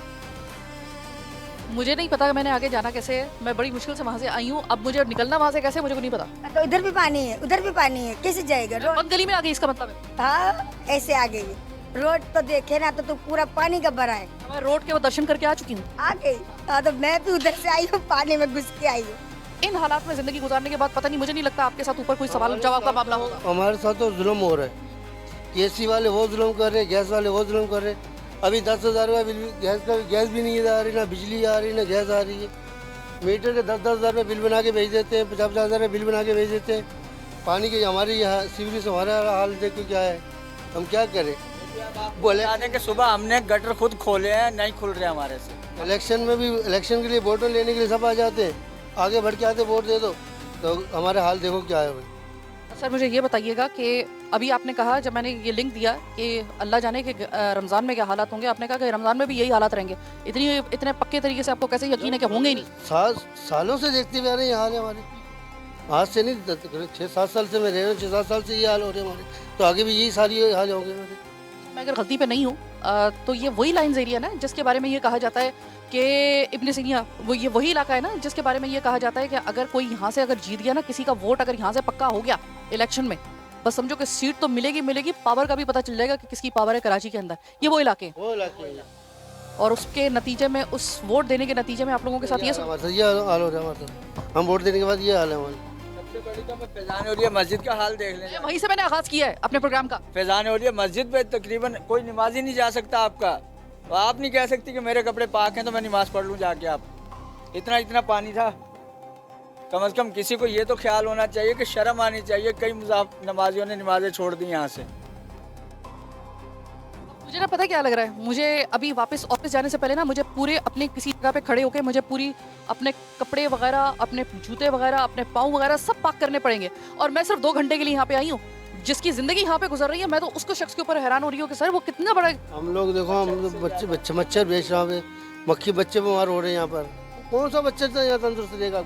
मुझे नहीं पता मैंने आगे जाना कैसे है, मैं बड़ी मुश्किल से वहाँ से आई हूँ, अब मुझे निकलना वहाँ से कैसे मुझे को नहीं पता। तो इधर भी पानी है, उधर भी पानी है, कैसे जाएगा? बंद गली में आ गई इसका मतलब है? हाँ, ऐसे आ गई। रोड तो देखे ना तो पूरा पानी का भरा है। मैं रोड के वो दर्शन करके आ चुकी हूँ। आ गई? हाँ, तो मैं भी उधर से आई हूँ, पानी में घुस के आई हूँ। इन हालात में जिंदगी गुजारने के बाद पता नहीं, मुझे नहीं लगता आपके साथ ऊपर कोई सवाल जवाब का मामला होगा। हमारे साथ तो जुल्म हो रहा है, केसी वाले वो जुल्म कर रहे, गैस वाले वो जुल्म कर रहे। अभी 10,000 रुपये बिल, गैस भी नहीं आ रही, ना बिजली आ रही, ना गैस आ रही है। मीटर के 10,000 रुपये बिल बना के भेज देते हैं, 50,000 रुपये बिल बना के भेज देते हैं। पानी के हमारे यहाँ सिविल से हमारा हाल देखो क्या है, हम क्या करें? बोले आने के सुबह हमने गटर खुद खोले हैं, नहीं खुल रहे हमारे से। इलेक्शन में भी, इलेक्शन के लिए वोटर लेने के लिए सब आ जाते हैं, आगे बढ़ के आते वोट दे दो, तो हमारे हाल देखो क्या है भाई। सर मुझे ये बताइएगा कि अभी आपने कहा, जब मैंने ये लिंक दिया कि अल्लाह जाने कि रमज़ान में क्या हालात होंगे, आपने कहा कि रमज़ान में भी यही हालात रहेंगे। इतने पक्के तरीके से आपको कैसे यकीन है कि होंगे ही नहीं? सालों से देखते हुए आ रहे हैं, ये हाल है हमारे, आज से नहीं, 6-7 साल से मैं रह रहा हूँ, 6-7 साल से ये हाल हो रहे हैं हमारे, तो आगे भी यही सारी हाल होंगे हमारे। मैं अगर गलती पे नहीं हूँ तो ये वही लाइन्स एरिया ना जिसके बारे में ये कहा जाता है कि इब्न सीनिया, ये वही इलाका है ना जिसके बारे में ये कहा जाता है कि अगर कोई यहाँ से अगर जीत गया ना, किसी का वोट अगर यहाँ से पक्का हो गया इलेक्शन में, बस समझो कि सीट तो मिलेगी, पावर का भी पता चल जाएगा कि किसकी पावर है कराची के अंदर। ये वो इलाके हैं और उसके नतीजे में, उस वोट देने के नतीजे में आप लोगों के साथ ये हाल हो रहा है हमारे साथ। हम वोट देने के बाद ये हाल है हमारे। सबसे बड़ी तो फैजान हो रही है, मस्जिद का हाल देख लें। वहीं से मैंने आगाज किया है अपने प्रोग्राम का। फैजान हो रही है मस्जिद पे, तकरीबन कोई नमाजी नहीं जा सकता आपका, तो आप नहीं कह सकती कि मेरे कपड़े पाक हैं तो मैं नमाज पढ़ लूँ जाके। आप इतना इतना पानी था। कम से कम किसी को ये तो ख्याल होना चाहिए कि शर्म आनी चाहिए। कई नमाजियों ने नमाजें छोड़ दी यहाँ से। मुझे ना पता क्या लग रहा है, मुझे अभी वापस ऑफिस जाने से पहले ना मुझे पूरे अपने किसी जगह पे खड़े होकर मुझे पूरी अपने कपड़े वगैरह, अपने जूते वगैरह, अपने पाँव वगैरह सब पाक करने पड़ेंगे। और मैं सिर्फ 2 घंटे के लिए यहाँ पे आई हूँ। जिसकी ज़िंदगी यहाँ पे गुजर रही है, मैं तो उसको शख्स के ऊपर हैरान हो रही हूँ कि सर वो कितना बड़ा। हम लोग देखो, हम लोग बच्चे मच्छर बेच रहे हैं, मक्खी बच्चे बीमार हो रहे हैं यहाँ पर। कौन सा बच्चा तो यहाँ तंदुरुस्त रहेगा?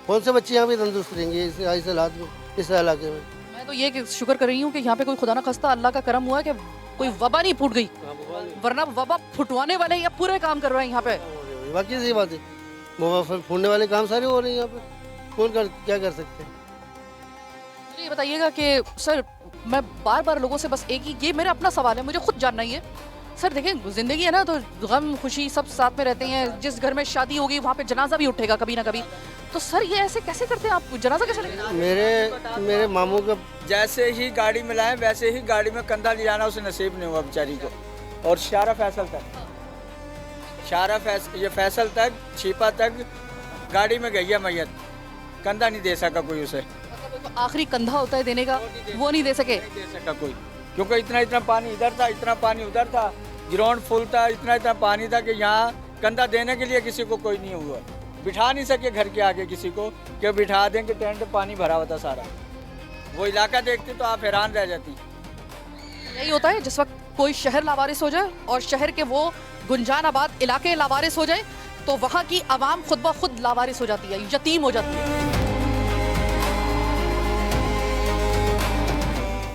कौन से बच्चे यहाँ पे तंदुरुस्त रहेंगे इस हालात में, इस इलाके में? मैं तो ये शुक्र कर रही हूँ कि यहाँ पे कोई खुदा ना खास्ता अल्लाह का करम हुआ कि कोई वबा नहीं फूट गई, वरना वबा फुटवाने वाले ये पूरे काम कर रहे हैं यहाँ पे। बाकी सही बात है, वबा फूटने वाले काम सारे हो रहे हैं यहाँ पे। क्या कर सकते हैं? मुझे ये बताइएगा कि सर, मैं बार बार लोगों से बस एक ही, ये मेरा अपना सवाल है, मुझे खुद जानना ही है सर। देखें, जिंदगी है ना, तो गम खुशी सब साथ में रहते हैं। जिस घर में शादी होगी वहाँ पे जनाजा भी उठेगा कभी ना कभी। तो सर ये ऐसे कैसे करते हैं आप? जनाजा कैसे लेंगे? मेरे मामू का जैसे ही गाड़ी में लाए वैसे ही गाड़ी में कंधा ले जाना उसे नसीब नहीं हुआ बेचारी को। और शारा फैसल तक छिपा तक गाड़ी में गई है मैयत, कंधा नहीं दे सका कोई उसे। तो आखिरी कंधा होता है देने का, वो नहीं दे सके। नहीं दे सका कोई, क्योंकि इतना पानी इधर था, इतना पानी उधर था, ग्राउंड फुल था, इतना पानी था कि यहाँ कंधा देने के लिए किसी को कोई नहीं हुआ। बिठा नहीं सके घर के आगे किसी को, कि बिठा दें कि टेंट पानी भरा हुआ था सारा। वो इलाका देखते तो आप हैरान रह जाती। यही होता है जिस वक्त कोई शहर लावारिस हो जाए और शहर के वो गुंजानाबाद इलाके लावारिस हो जाए, तो वहाँ की आवाम खुद ब खुद लावारिस हो जाती है, यतीम हो जाती है।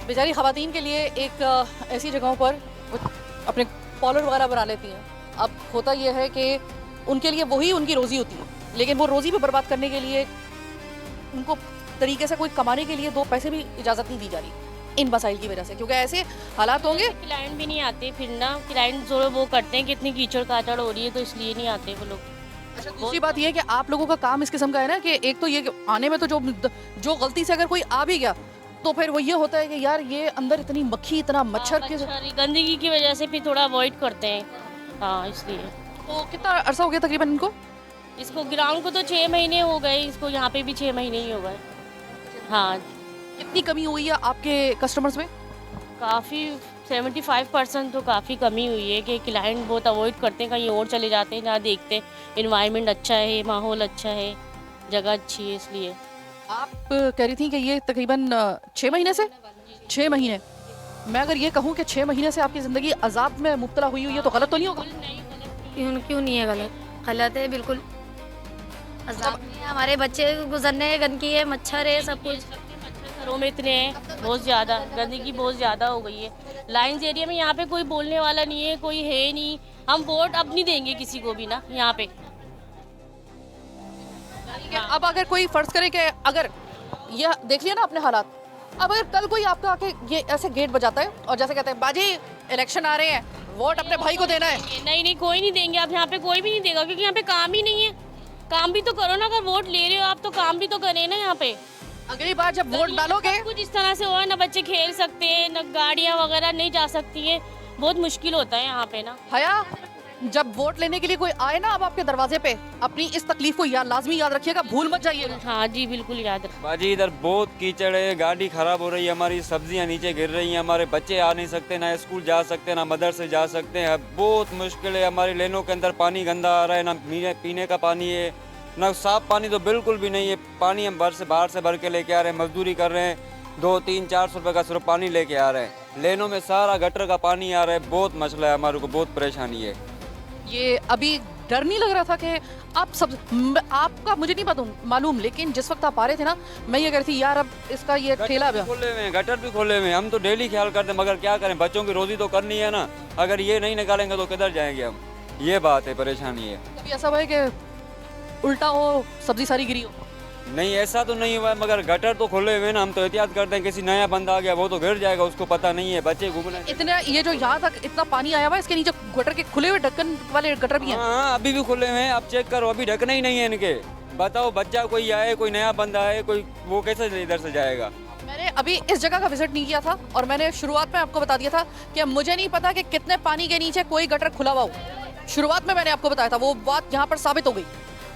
बेचारी ख़वातीन के लिए एक ऐसी जगहों पर अपने कॉलर वगैरह बना लेती हैं। अब होता यह है कि उनके लिए वही उनकी रोज़ी होती है, लेकिन वो रोज़ी पे बर्बाद करने के लिए उनको तरीके से कोई कमाने के लिए 2 पैसे भी इजाज़त नहीं दी जा रही इन मसाइल की वजह से, क्योंकि ऐसे हालात होंगे। क्लाइंट भी नहीं आते फिर ना, क्लाइंट जो वो करते हैं कि इतनी कीचड़ काचड़ हो रही है तो इसलिए नहीं आते वो लोग। अच्छा, दूसरी बात ये है कि आप लोगों का काम इस किस्म का है ना कि एक तो ये आने में तो जो गलती से अगर कोई आ भी गया तो फिर वो ये होता है कि यार ये अंदर इतनी मक्खी, इतना मच्छर के गंदगी की वजह से फिर थोड़ा अवॉइड करते हैं। हाँ, इसलिए। तो कितना अरसा हो गया तकरीबन इनको? इसको ग्राउंड को तो 6 महीने हो गए, इसको यहाँ पे भी 6 महीने ही हो गए। हाँ। कितनी कमी हुई है आपके कस्टमर्स में? काफ़ी 75% तो काफ़ी कमी हुई है कि क्लाइंट बहुत अवॉइड करते हैं, कहीं और चले जाते हैं जहाँ देखते हैं इन्वायरमेंट अच्छा है, माहौल अच्छा है, जगह अच्छी है, इसलिए। आप कह रही थी कि ये तकरीबन 6 महीने से? 6 महीने। मैं अगर ये कहूँ कि 6 महीने से आपकी ज़िंदगी अजाब में मुब्तला हुई है तो गलत तो नहीं होगा? क्यों नहीं है गलत? गलत है बिल्कुल। अजाब नहीं है, हमारे बच्चे गुजरने हैं, गंदगी है, मच्छर है, सब कुछ। घरों में इतने हैं, बहुत ज़्यादा गंदगी बहुत ज़्यादा हो गई है। लाइन्स एरिया में यहाँ पे कोई बोलने वाला नहीं है, कोई है नहीं। हम वोट अब नहीं देंगे किसी को भी ना यहाँ पे। अब अगर कोई फर्ज करे कि अगर यह देख लिया ना अपने हालात, अब अगर कल कोई आपका आके ये ऐसे गेट बजाता है और जैसे कहते हैं बाजी इलेक्शन आ रहे हैं, वोट अपने भाई को देना है। नहीं, कोई नहीं देंगे। अब यहाँ पे कोई भी नहीं देगा, क्योंकि यहाँ पे काम ही नहीं है। काम भी तो करो ना, अगर वोट ले रहे हो आप तो काम भी तो करें ना यहाँ पे। अगली बार जब वोट डालोगे कुछ इस तरह से हो ना, बच्चे खेल सकते हैं ना, गाड़ियाँ वगैरह नहीं जा सकती हैं, बहुत मुश्किल होता है यहाँ पे ना। हया, जब वोट लेने के लिए कोई आए ना अब आपके दरवाजे पे, अपनी इस तकलीफ को लाजमी याद रखिएगा, भूल मत जाइएगा। हाँ जी, बिल्कुल याद रख। बाजी इधर बहुत कीचड़ है, गाड़ी खराब हो रही है, हमारी सब्जियां नीचे गिर रही हैं, हमारे बच्चे आ नहीं सकते, ना स्कूल जा सकते, ना मदरसे जा सकते हैं। बहुत मुश्किल है। हमारी लेनों के अंदर पानी गंदा आ रहा है, ना पीने का पानी है, ना साफ पानी तो बिल्कुल भी नहीं है। पानी हम बाहर से भर के लेके आ रहे हैं, मजदूरी कर रहे हैं, 200-300-400 रुपये का सिर्फ पानी लेके आ रहे हैं। लेनों में सारा गटर का पानी आ रहा है, बहुत मसला है, हमारे को बहुत परेशानी है। ये अभी डर नहीं लग रहा था कि आप सब आपका मुझे नहीं मालूम, लेकिन जिस वक्त आप आ रहे थे ना, मैं ये कह रही थी यार अब इसका ये ठेला भी खोले हुए हैं, गटर भी खोले हुए हैं। हम तो डेली ख्याल करते हैं, मगर क्या करें, बच्चों की रोजी तो करनी है ना। अगर ये नहीं निकालेंगे तो किधर जाएंगे हम? ये बात है, परेशानी है। कभी ऐसा है कि उल्टा हो, सब्जी सारी गिरी हो? नहीं, ऐसा तो नहीं हुआ है, मगर गटर तो खोले हुए हैं ना। हम तो एहतियात करते हैं, किसी नया बंदा आ गया वो तो गिर जाएगा, उसको पता नहीं है, बच्चे घूमने। इतना ये जो यहाँ तक इतना पानी आया हुआ है, इसके नीचे गटर के खुले हुए ढक्कन वाले गटर भी हैं। हाँ, अभी भी खुले हुए हैं, आप चेक करो, अभी ढकना ही नहीं है इनके। बताओ, बच्चा कोई आए, कोई नया बंदा आए, कोई वो कैसे इधर से जाएगा? मैंने अभी इस जगह का विजिट नहीं किया था और मैंने शुरुआत में आपको बता दिया था कि मुझे नहीं पता कि कितने पानी के नीचे कोई गटर खुला हुआ हो। शुरुआत में मैंने आपको बताया था, वो बात यहाँ पर साबित हो गई।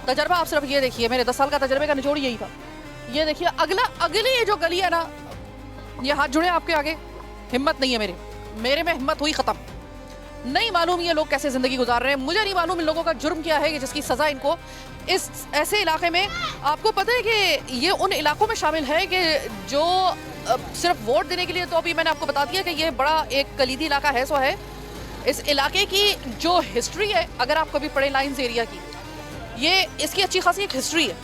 तजर्बा आप सिर्फ ये देखिए, मेरे 10 साल का तजर्बे का निचोड़ यही था। ये देखिए अगली ये जो गली है ना, ये हाथ जुड़े आपके आगे, हिम्मत नहीं है मेरे में हिम्मत हुई ख़त्म। नहीं मालूम ये लोग कैसे ज़िंदगी गुजार रहे हैं, मुझे नहीं मालूम इन लोगों का जुर्म क्या है कि जिसकी सज़ा इनको इस ऐसे इलाके में। आपको पता है कि ये उन इलाकों में शामिल है कि जो सिर्फ वोट देने के लिए, तो अभी मैंने आपको बता दिया कि ये बड़ा एक कलीदी इलाका है। सो है इस इलाके की जो हिस्ट्री है, अगर आप कभी पढ़े लाइन्स एरिया की, ये इसकी अच्छी खासी एक हिस्ट्री है।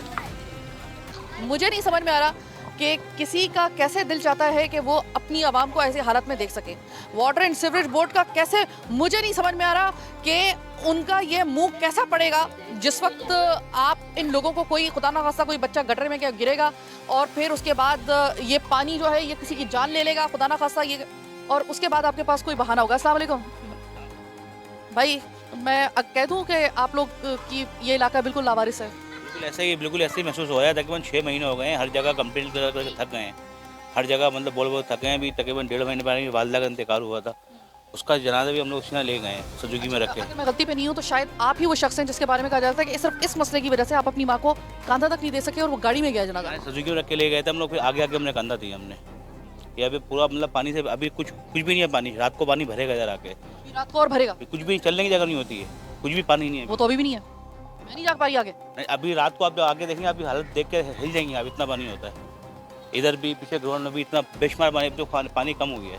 मुझे नहीं समझ में आ रहा कि किसी का कैसे दिल चाहता है कि वो अपनी आवाम को ऐसी हालत में देख सके। वाटर एंड सीवरेज बोर्ड का कैसे, मुझे नहीं समझ में आ रहा कि उनका ये मुंह कैसा पड़ेगा जिस वक्त आप इन लोगों को, कोई खुदा ना खास्ता कोई बच्चा गटर में क्या गिरेगा और फिर उसके बाद ये पानी जो है ये किसी की जान ले लेगा, खुदा ना खास्ता ये, और उसके बाद आपके पास कोई बहाना होगा। अस्सलाम वालेकुम भाई, मैं कह दूं कि आप लोग की ये इलाका बिल्कुल लावारिस है। बिल्कुल ऐसे ही महसूस हो रहा है। तकरीबन 6 महीने हो गए हैं, हर जगह कंप्लेंट कर थक गए हैं, हर जगह मतलब बोल थक गए हैं। अभी तकरीबन 1.5 महीने पहले वालदा का इंतकाल हुआ था, उसका जनाजा भी हम लोग उसी ले गए हैं, सुजुकी में रखे। अगर मैं गलती पे नहीं हूँ तो शायद आप ही वो शख्स हैं जिसके बारे में कहा जाता है कि सिर्फ इस मसले की वजह से आप अपनी माँ को कांधा तक नहीं दे सके और वो गाड़ी में गया जनाजा। सुजुकी में रख के ले गए थे हम लोग, फिर आगे हमने कांधा दी हमने। ये अभी पूरा मतलब पानी से अभी कुछ भी नहीं है, पानी रात को पानी भरेगा इधर आके, रात को और भरेगा, कुछ भी चलने की जगह नहीं होती है, कुछ भी पानी नहीं है। वो तो अभी भी नहीं है, मैं नहीं जा पा रही आगे। नहीं, अभी रात को आप आगे देखेंगे, अभी हालत देख के हिल जाएंगे, अब इतना पानी होता है। इधर भी पीछे ग्राउंड में भी इतना बेशुमार पानी, तो पानी कम हो गया है।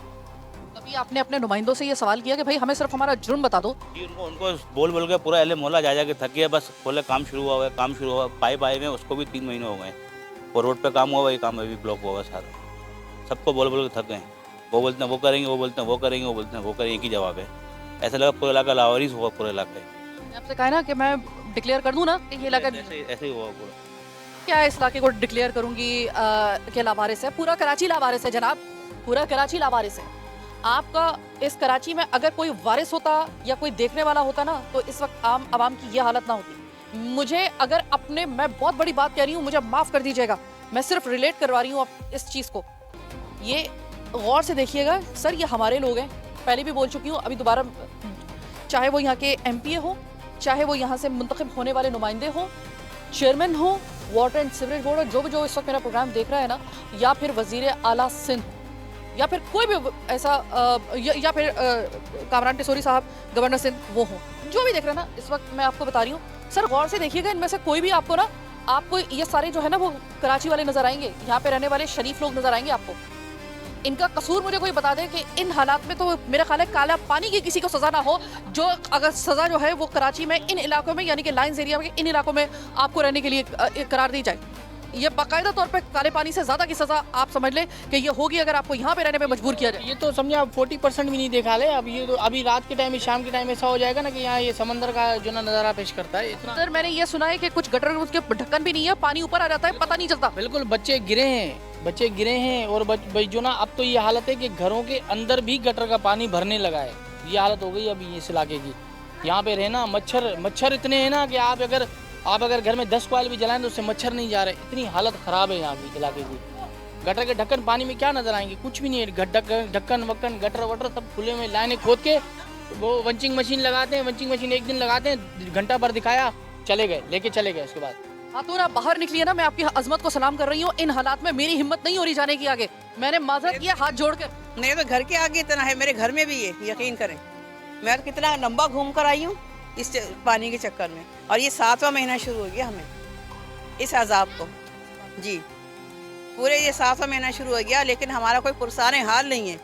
तभी आपने अपने नुमाइंदों से ये सवाल किया कि भाई हमें सिर्फ हमारा जुर्म बता दो। जी, उनको बोल के पूरा अहले मोहल्ला जा के थक गया, बस बोले काम शुरू हुआ। पाइप आए हुए, उसको भी 3 महीने हो गए, और रोड पे काम हुआ, वही काम अभी ब्लॉक हुआ सारा। सबको बोल के थक गए, वो बोलते हैं वो करेंगे, वो बोलते हैं वो करेंगे, वो बोलते हैं वो करेंगे, एक ही जवाब है। ऐसा लगा पूरा इलाका लावारिस हुआ, पूरा इलाका। आपसे कहा ना कि मैं डिक्लेयर कर दूं ना कि ये इलाका ऐसे ही हुआ पूरा। क्या इस इलाके को डिक्लेयर करूंगी कि लावारिस है। पूरा कराची लावारिस है जनाब, पूरा कराची लावारिस है। आपका इस कराची में अगर कोई वारिस होता या कोई देखने वाला होता ना, तो इस वक्त आम आवाम की ये हालत ना होती। मुझे अगर अपने, मैं बहुत बड़ी बात कह रही हूँ, मुझे माफ़ कर दीजिएगा, मैं सिर्फ रिलेट करवा रही हूँ इस चीज़ को। ये गौर से देखिएगा सर, ये हमारे लोग हैं, पहले भी बोल चुकी हूँ, अभी दोबारा, चाहे वो यहाँ के MPA हो, चाहे वो यहाँ से मुंतखब होने वाले नुमाइंदे हो, चेयरमैन हो वाटर एंड सीवरेज बोर्ड, और जो इस वक्त मेरा प्रोग्राम देख रहा है ना, या फिर वज़ीर आला सिंध, या फिर कोई भी ऐसा या फिर कामरान टिसोरी साहब गवर्नर सिंध, वो हो, जो भी देख रहे हैं ना इस वक्त, मैं आपको बता रही हूँ सर, गौर से देखिएगा, इनमें से कोई भी आपको ना, आपको ये सारे जो है ना वो कराची वाले नज़र आएंगे, यहाँ पे रहने वाले शरीफ लोग नज़र आएंगे आपको। इनका कसूर मुझे कोई बता दे कि इन हालात में, तो मेरा ख्याल है काला पानी की किसी को सज़ा ना हो, जो अगर सज़ा जो है वो कराची में इन इलाकों में, यानी कि लाइन्स एरिया में, इन इलाकों में आपको रहने के लिए करार दी जाए। ये बाकायदा तौर पे काले पानी से ज़्यादा की सज़ा आप समझ लें कि ये होगी अगर आपको यहाँ पे रहने पे मजबूर किया जाए। ये तो समझे आप 40% भी नहीं देखा ले। अब ये तो अभी रात के टाइम, शाम के टाइम ऐसा हो जाएगा ना कि यहाँ ये समंदर का जो ना नज़ारा पेश करता है इतना। सर मैंने ये सुना है कि कुछ गटर उसके ढक्कन भी नहीं है, पानी ऊपर आ जाता है, पता नहीं चलता। बिल्कुल, बच्चे गिरे हैं और भाई जो ना, अब तो ये हालत है कि घरों के अंदर भी गटर का पानी भरने लगा है। ये हालत हो गई अभी इस इलाके की। यहाँ पे रहना, मच्छर इतने हैं ना कि आप अगर घर में 10 कॉइल भी जलाएं तो उससे मच्छर नहीं जा रहे। इतनी हालत ख़राब है यहाँ की इलाके की। गटर के ढक्कन पानी में क्या नज़र आएंगे, कुछ भी नहीं है। ढक्कन वक्कन गटर वटर सब खुले में, लाइनें खोद के वो वंचिंग मशीन लगाते हैं। वंचिंग मशीन एक दिन लगाते हैं, घंटा भर दिखाया, लेके चले गए। उसके बाद खातून आप बाहर निकलिए ना, मैं आपकी अजमत को सलाम कर रही हूँ। इन हालात में मेरी हिम्मत नहीं हो रही जाने की आगे। मैंने माजरत किया हाथ जोड़ कर। नहीं तो घर के आगे इतना है, मेरे घर में भी है, यकीन करें। मैं कितना लंबा घूम कर आई हूँ इस पानी के चक्कर में, और ये 7वां महीना शुरू हो गया हमें इस अजाब को। जी, पूरे ये 7वां महीना शुरू हो गया, लेकिन हमारा कोई पुरसान हाल नहीं है।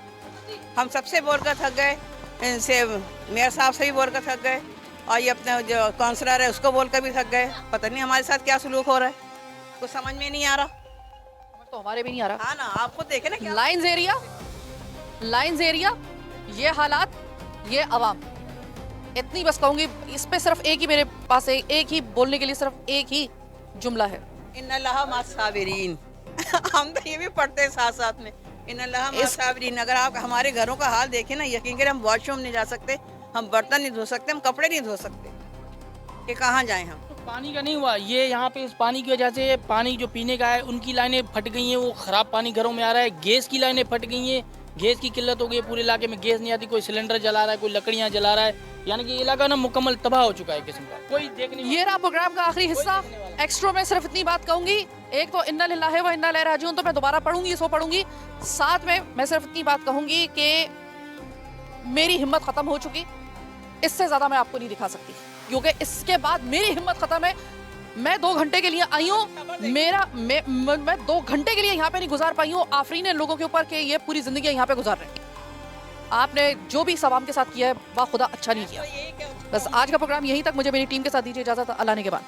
हम सबसे बोल कर थक गए, इनसे मेयर साहब से भी बोल कर थक गए, और ये अपने जो काउंसलर है उसको बोल कर भी थक गए। पता नहीं हमारे साथ क्या सलूक हो रहा है, कुछ समझ में नहीं आ रहा। तो हमारे भी नहीं आ रहा। हाँ ना, आपको देखे ना क्या लाइन्स एरिया, ये हालात, ये आवाम। इतनी बस कहूँगी, इस पे सिर्फ एक ही मेरे पास एक ही बोलने के लिए सिर्फ एक ही जुमला है, इन्नल्लाह मस्साबिरीन। हम तो ये भी पढ़ते हैं साथ साथ में, इन्नल्लाह मस्साबिरीन। अगर आप हमारे घरों का हाल देखें ना, यकीन करें, हम वॉशरूम नहीं जा सकते, हम बर्तन नहीं धो सकते, हम कपड़े नहीं धो सकते, कि कहाँ जाएं हम। तो पानी का नहीं हुआ ये, यहाँ पे इस पानी की वजह से पानी जो पीने का है उनकी लाइनें फट गई हैं, वो ख़राब पानी घरों में आ रहा है। गैस की लाइनें फट गई हैं, गैस की किल्लत हो गई है पूरे इलाके में। गैस नहीं आती, कोई सिलेंडर जला रहा है, कोई लकड़ियाँ जला रहा है, यानी कि ये इलाका ना मुकम्मल तबाह हो चुका है किस्म का, कोई देखने। ये रहा प्रोग्राम का आखिरी हिस्सा। एक्स्ट्रा में सिर्फ इतनी बात कहूंगी, एक तो इन्ना लिल्लाहि व इन्ना इलैहि राजिऊन तो मैं दोबारा पढ़ूंगी, सो पढ़ूंगी। साथ में मैं सिर्फ इतनी बात कहूंगी कि मेरी हिम्मत खत्म हो चुकी, इससे ज्यादा मैं आपको नहीं दिखा सकती, क्योंकि इसके बाद मेरी हिम्मत खत्म है। मैं 2 घंटे के लिए आई हूँ, मैं 2 घंटे के लिए यहाँ पे नहीं गुजार पाई हूँ। आफरीन है लोगों के ऊपर कि ये पूरी जिंदगी यहाँ पे गुजार रहे हैं। आपने जो भी सवाम के साथ किया है, वाह खुदा अच्छा नहीं किया। बस आज का प्रोग्राम यहीं तक। मुझे मेरी टीम के साथ दीजिए इजाजत। अल्लाह ने के बाद।